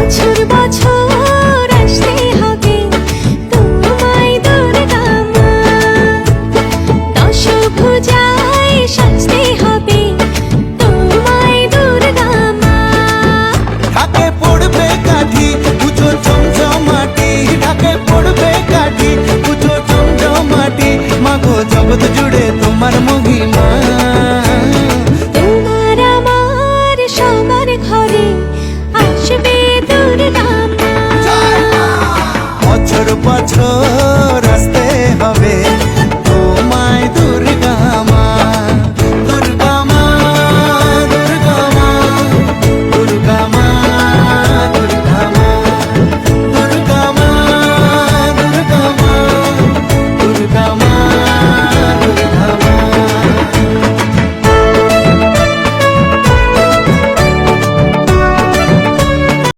বছর বছর আসতে হবে তোমায় দুর্গা মা, দশভুজায় সাজতে হবে তোমায় দুর্গা মা। ঢাকে পড়বে কাঠি পুজো জমজমাটি, ঢাকে পড়বে কাঠি পুজো জমজমাটি, মাগো জগৎ জুড়ে তোমার মহিমা। তোমার আমার সবার ঘরে আসবে দুর্গা মা। বছর বছর